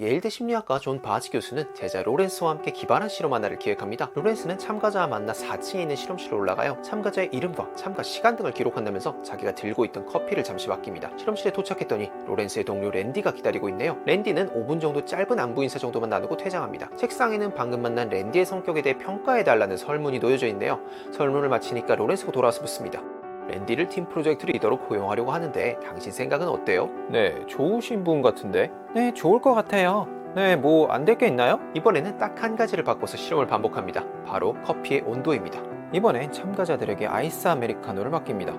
예일대 심리학과 존 바지 교수는 제자 로렌스와 함께 기발한 실험 하나를 기획합니다. 로렌스는 참가자와 만나 4층에 있는 실험실로 올라가요. 참가자의 이름과 참가 시간 등을 기록한다면서 자기가 들고 있던 커피를 잠시 맡깁니다. 실험실에 도착했더니 로렌스의 동료 랜디가 기다리고 있네요. 랜디는 5분 정도 짧은 안부 인사 정도만 나누고 퇴장합니다. 책상에는 방금 만난 랜디의 성격에 대해 평가해달라는 설문이 놓여져 있네요. 설문을 마치니까 로렌스가 돌아와서 묻습니다. 랜디를 팀 프로젝트 리더로 고용하려고 하는데 당신 생각은 어때요? 네, 좋으신 분 같은데? 네, 좋을 것 같아요. 네, 뭐 안 될 게 있나요? 이번에는 딱 한 가지를 바꿔서 실험을 반복합니다. 바로 커피의 온도입니다. 이번엔 참가자들에게 아이스 아메리카노를 맡깁니다.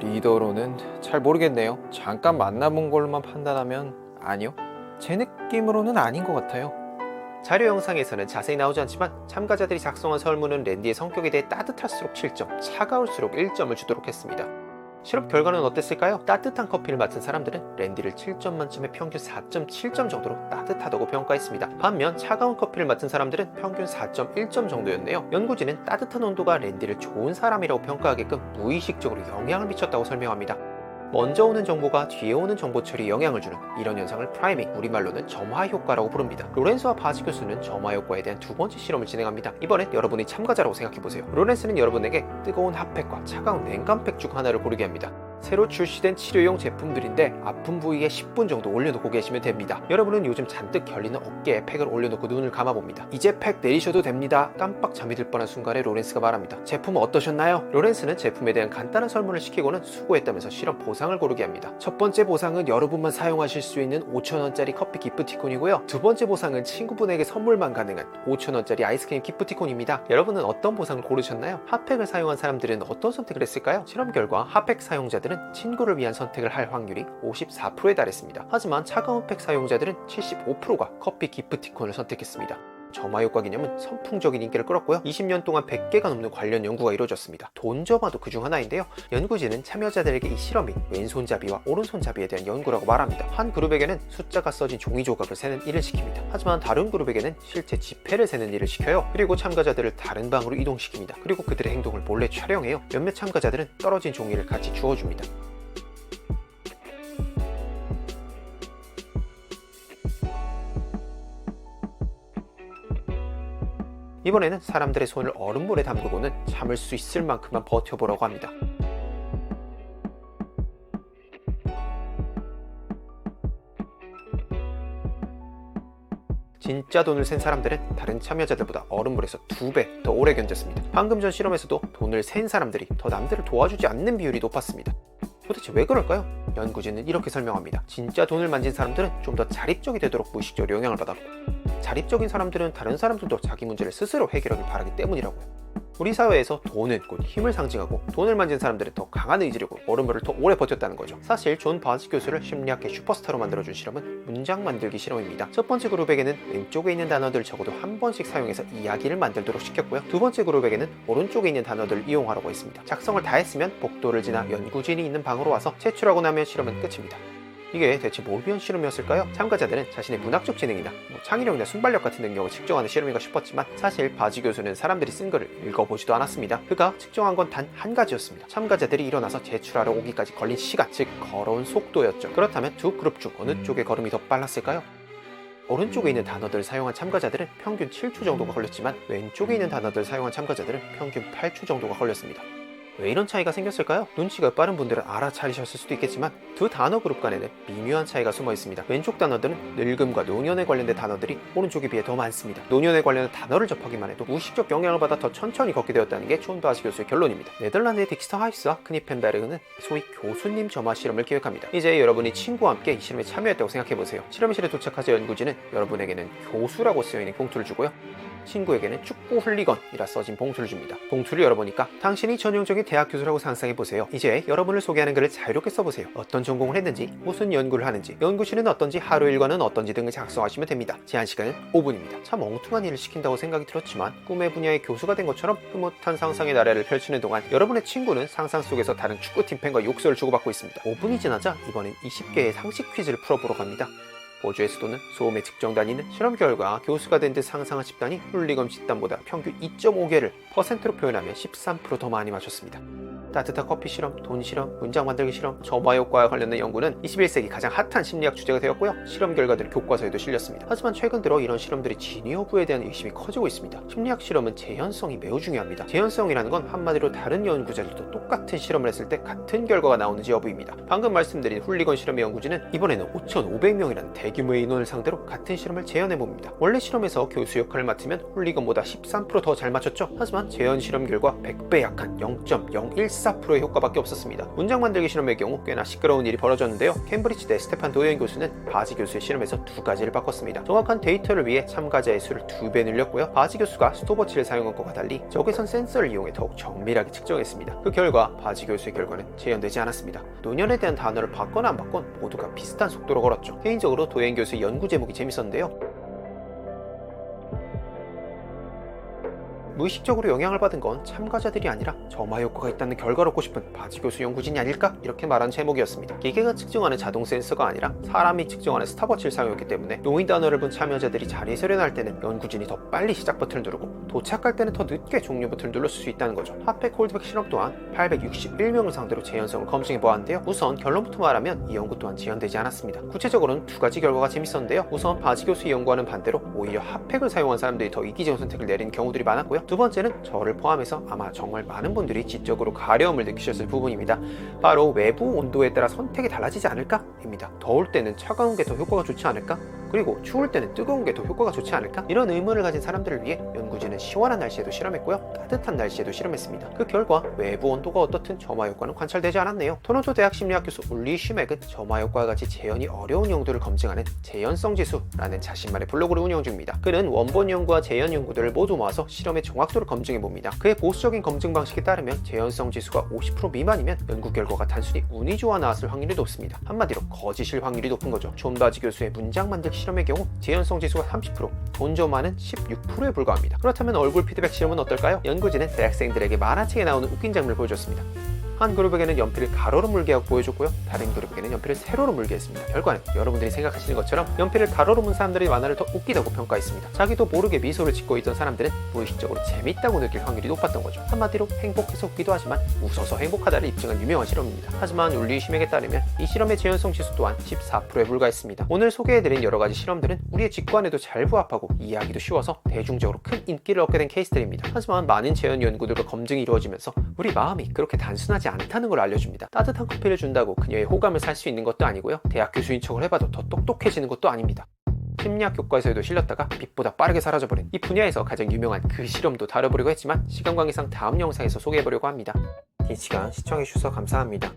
리더로는 잘 모르겠네요. 잠깐 만나본 걸로만 판단하면 아니요. 제 느낌으로는 아닌 것 같아요. 자료 영상에서는 자세히 나오지 않지만 참가자들이 작성한 설문은 랜디의 성격에 대해 따뜻할수록 7점, 차가울수록 1점을 주도록 했습니다. 실험 결과는 어땠을까요? 따뜻한 커피를 맡은 사람들은 랜디를 7점 만점에 평균 4.7점 정도로 따뜻하다고 평가했습니다. 반면 차가운 커피를 맡은 사람들은 평균 4.1점 정도였네요. 연구진은 따뜻한 온도가 랜디를 좋은 사람이라고 평가하게끔 무의식적으로 영향을 미쳤다고 설명합니다. 먼저 오는 정보가 뒤에 오는 정보 처리에 영향을 주는 이런 현상을 프라이밍, 우리말로는 점화 효과라고 부릅니다. 로렌스와 바지 교수는 점화 효과에 대한 두 번째 실험을 진행합니다. 이번엔 여러분이 참가자라고 생각해보세요. 로렌스는 여러분에게 뜨거운 핫팩과 차가운 냉감팩 중 하나를 고르게 합니다. 새로 출시된 치료용 제품들인데 아픈 부위에 10분 정도 올려놓고 계시면 됩니다. 여러분은 요즘 잔뜩 결리는 어깨에 팩을 올려놓고 눈을 감아봅니다. 이제 팩 내리셔도 됩니다. 깜빡 잠이 들 뻔한 순간에 로렌스가 말합니다. 제품은 어떠셨나요? 로렌스는 제품에 대한 간단한 설문을 시키고는 수고했다면서 실험 보상을 고르게 합니다. 첫 번째 보상은 여러분만 사용하실 수 있는 5,000원짜리 커피 기프티콘이고요. 두 번째 보상은 친구분에게 선물만 가능한 5,000원짜리 아이스크림 기프티콘입니다. 여러분은 어떤 보상을 고르셨나요? 핫팩을 사용한 사람들은 어떤 선택을 했을까요? 실험 결과 핫팩 사용자들은 친구를 위한 선택을 할 확률이 54%에 달했습니다. 하지만 차가운 팩 사용자들은 75%가 커피 기프티콘을 선택했습니다. 점화 효과 개념은 선풍적인 인기를 끌었고요. 20년 동안 100개가 넘는 관련 연구가 이루어졌습니다. 돈 점화도 그중 하나인데요. 연구진은 참여자들에게 이 실험이 왼손잡이와 오른손잡이에 대한 연구라고 말합니다. 한 그룹에게는 숫자가 써진 종이 조각을 세는 일을 시킵니다. 하지만 다른 그룹에게는 실제 지폐를 세는 일을 시켜요. 그리고 참가자들을 다른 방으로 이동시킵니다. 그리고 그들의 행동을 몰래 촬영해요. 몇몇 참가자들은 떨어진 종이를 같이 주워줍니다. 이번에는 사람들의 손을 얼음물에 담그고는 참을 수 있을 만큼만 버텨보라고 합니다. 진짜 돈을 센 사람들은 다른 참여자들보다 얼음물에서 2배 더 오래 견뎠습니다. 방금 전 실험에서도 돈을 센 사람들이 더 남들을 도와주지 않는 비율이 높았습니다. 도대체 왜 그럴까요? 연구진은 이렇게 설명합니다. 진짜 돈을 만진 사람들은 좀 더 자립적이 되도록 무의식적으로 영향을 받았고, 자립적인 사람들은 다른 사람들도 자기 문제를 스스로 해결하길 바라기 때문이라고요. 우리 사회에서 돈은 곧 힘을 상징하고 돈을 만진 사람들은 더 강한 의지력으로 얼음물을 더 오래 버텼다는 거죠. 사실 존 바지 교수를 심리학계 슈퍼스타로 만들어준 실험은 문장 만들기 실험입니다. 첫 번째 그룹에게는 왼쪽에 있는 단어들을 적어도 한 번씩 사용해서 이야기를 만들도록 시켰고요. 두 번째 그룹에게는 오른쪽에 있는 단어들을 이용하라고 했습니다. 작성을 다 했으면 복도를 지나 연구진이 있는 방으로 와서 제출하고 나면 실험은 끝입니다. 이게 대체 뭘 위한 실험이었을까요? 참가자들은 자신의 문학적 재능이나 창의력이나 순발력 같은 능력을 측정하는 실험인가 싶었지만 사실 바지 교수는 사람들이 쓴 글을 읽어보지도 않았습니다. 그가 측정한 건 단 한 가지였습니다. 참가자들이 일어나서 제출하러 오기까지 걸린 시간, 즉 걸어온 속도였죠. 그렇다면 두 그룹 중 어느 쪽의 걸음이 더 빨랐을까요? 오른쪽에 있는 단어들을 사용한 참가자들은 평균 7초 정도가 걸렸지만 왼쪽에 있는 단어들을 사용한 참가자들은 평균 8초 정도가 걸렸습니다. 왜 이런 차이가 생겼을까요? 눈치가 빠른 분들은 알아차리셨을 수도 있겠지만 두 단어 그룹 간에는 미묘한 차이가 숨어 있습니다. 왼쪽 단어들은 늙음과 노년에 관련된 단어들이 오른쪽에 비해 더 많습니다. 노년에 관련된 단어를 접하기만 해도 무의식적 영향을 받아 더 천천히 걷게 되었다는 게 존 바지 교수의 결론입니다. 네덜란드의 딕스터 하이스와 크니펜베르그는 소위 교수님 점화 실험을 기획합니다. 이제 여러분이 친구와 함께 이 실험에 참여했다고 생각해보세요. 실험실에 도착하자 연구진은 여러분에게는 교수라고 쓰여있는 봉투를 주고요. 친구에게는 축구 훌리건이라 써진 봉투를 줍니다. 봉투를 열어보니까 당신이 전형적인 대학 교수라고 상상해보세요. 이제 여러분을 소개하는 글을 자유롭게 써보세요. 어떤 전공을 했는지, 무슨 연구를 하는지, 연구실은 어떤지, 하루 일과는 어떤지 등을 작성하시면 됩니다. 제한 시간은 5분입니다. 참 엉뚱한 일을 시킨다고 생각이 들었지만 꿈의 분야의 교수가 된 것처럼 흐뭇한 상상의 나래를 펼치는 동안 여러분의 친구는 상상 속에서 다른 축구팀 팬과 욕설을 주고받고 있습니다. 5분이 지나자 이번엔 20개의 상식 퀴즈를 풀어보러 갑니다. 호주의 수도는 소음의 측정 단위는 실험 결과 교수가 된 듯 상상한 집단이 훌리건 집단보다 평균 2.5개를 퍼센트로 표현하면 13% 더 많이 마셨습니다. 따뜻한 커피 실험, 돈 실험, 문장 만들기 실험, 점화 효과와 관련된 연구는 21세기 가장 핫한 심리학 주제가 되었고요. 실험 결과들이 교과서에도 실렸습니다. 하지만 최근 들어 이런 실험들이 진위 여부에 대한 의심이 커지고 있습니다. 심리학 실험은 재현성이 매우 중요합니다. 재현성이라는 건 한마디로 다른 연구자들도 똑같은 실험을 했을 때 같은 결과가 나오는지 여부입니다. 방금 말씀드린 훌리건 실험의 연구진은 이번에는 5,500명이라는 대규모의 인원을 상대로 같은 실험을 재현해봅니다. 원래 실험에서 교수 역할을 맡으면 훌리건보다 13% 더 잘 맞췄죠. 하지만 재현 실험 결과 100배 약한 0.014%의 효과밖에 없었습니다. 문장 만들기 실험의 경우 꽤나 시끄러운 일이 벌어졌는데요. 캠브리지대 스테판 도현 교수는 바지 교수의 실험에서 두 가지를 바꿨습니다. 정확한 데이터를 위해 참가자의 수를 2배 늘렸고요. 바지 교수가 스톱워치를 사용한 것과 달리 적외선 센서를 이용해 더욱 정밀하게 측정했습니다. 그 결과 바지 교수의 결과는 재현되지 않았습니다. 노년에 대한 단어를 바꿔나 안 바꿔 모두가 비슷한 속도로 걸었죠. 개인적으로 도현 교수의 연구 제목이 재밌었는데요. 무의식적으로 영향을 받은 건 참가자들이 아니라 점화 효과가 있다는 결과를 얻고 싶은 바지 교수 연구진이 아닐까? 이렇게 말한 제목이었습니다. 기계가 측정하는 자동 센서가 아니라 사람이 측정하는 스탑워치를 사용했기 때문에 용의 단어를 본 참여자들이 자리에서 일어날 때는 연구진이 더 빨리 시작 버튼을 누르고 도착할 때는 더 늦게 종료 버튼을 눌렀을 수 있다는 거죠. 핫팩 콜드백 실험 또한 861명을 상대로 재현성을 검증해 보았는데요. 우선 결론부터 말하면 이 연구 또한 재현되지 않았습니다. 구체적으로는 두 가지 결과가 재밌었는데요. 우선 바지 교수의 연구와는 반대로 오히려 핫팩을 사용한 사람들이 더 이기적인 선택을 내리는 경우들이 많았고요. 두 번째는 저를 포함해서 아마 정말 많은 분들이 지적으로 가려움을 느끼셨을 부분입니다. 바로 외부 온도에 따라 선택이 달라지지 않을까? 입니다. 더울 때는 차가운 게 더 효과가 좋지 않을까? 그리고 추울 때는 뜨거운 게 더 효과가 좋지 않을까? 이런 의문을 가진 사람들을 위해 연구진은 시원한 날씨에도 실험했고요. 따뜻한 날씨에도 실험했습니다. 그 결과 외부 온도가 어떻든 점화 효과는 관찰되지 않았네요. 토론토 대학 심리학 교수 울리 슈맥은 점화 효과와 같이 재현이 어려운 용도를 검증하는 재현성 지수라는 자신만의 블로그를 운영 중입니다. 그는 원본 연구와 재현 연구들을 모두 모아서 실험의 정확도를 검증해봅니다. 그의 보수적인 검증 방식에 따르면 재현성 지수가 50% 미만이면 연구 결과가 단순히 운이 좋아 나왔을 확률이 높습니다. 한마디로 거짓일 확률이 높은 거죠. 존 바지 교수의 문장 만들기 실험의 경우 재현성 지수가 30%, 돈 점화는 16%에 불과합니다. 그렇다면 얼굴 피드백 실험은 어떨까요? 연구진은 대학생들에게 만화책에 나오는 웃긴 장면을 보여줬습니다. 한 그룹에게는 연필을 가로로 물게 하고 보여줬고요. 다른 그룹에게는 연필을 세로로 물게 했습니다. 결과는 여러분들이 생각하시는 것처럼 연필을 가로로 문 사람들이 만화를 더 웃기다고 평가했습니다. 자기도 모르게 미소를 짓고 있던 사람들은 무의식적으로 재밌다고 느낄 확률이 높았던 거죠. 한마디로 행복해서 웃기도 하지만 웃어서 행복하다를 입증한 유명한 실험입니다. 하지만 울리 슈맥에 따르면 이 실험의 재현성 지수 또한 14%에 불과했습니다. 오늘 소개해드린 여러가지 실험들은 우리의 직관에도 잘 부합하고 이해하기도 쉬워서 대중적으로 큰 인기를 얻게 된 케이스들입니다. 하지만 많은 재현 연구들과 검증이 이루어지면서 우리 마음이 그렇게 단순하지 않다는 걸 알려줍니다. 따뜻한 커피를 준다고 그녀의 호감을 살 수 있는 것도 아니고요. 대학 교수인 척을 해봐도 더 똑똑해지는 것도 아닙니다. 심리학 교과서에도 실렸다가 빛보다 빠르게 사라져버린 이 분야에서 가장 유명한 그 실험도 다뤄보려고 했지만 시간 관계상 다음 영상에서 소개해보려고 합니다. 긴 시간 시청해주셔서 감사합니다.